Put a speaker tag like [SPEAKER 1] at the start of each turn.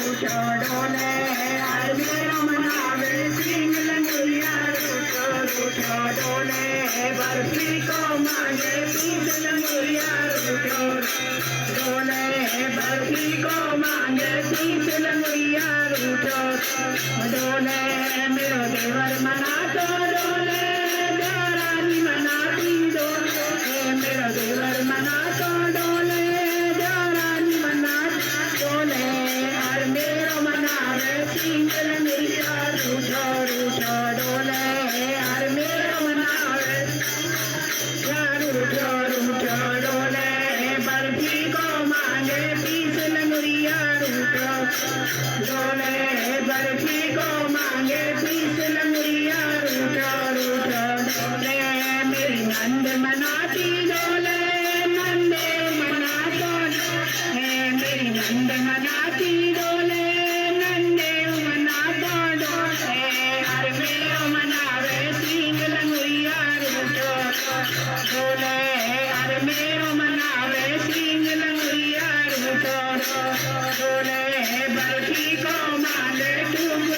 [SPEAKER 1] रूठो डोले हर मेरो मनावे सिंह लंगुरिया रूठो रूठो डोले बर्फी को मांगे पीस लंगुरिया रूठो डोले बर्फी को मांगे पीस लंगुरिया रूठो डोले मेरो देवर मना तो डोले जारानी मनाती डोले मेरो देवर मना तो डोले जारानी मना डोले हर मेरो मनावे सिंह लंगुरिया रूठो रूठो डोले हर मेरो मनावे रूठो रूठो डोले बर्फी को मांगे पीस लंगुरिया रूठो डोले बर्फी को मांगे पीस लंगुरिया रूठो रूठो डोले मेरी नंद मनाती डोले नंदे मना डोले मेरी नंद मनाती डोले नंदे मना डोले हर मेरो मनावे सिंह लंगुरिया रूठो डोले हर मेरो मनावे सिंह लंगुरिया रूठो डोले बर्फी को मांगे टूक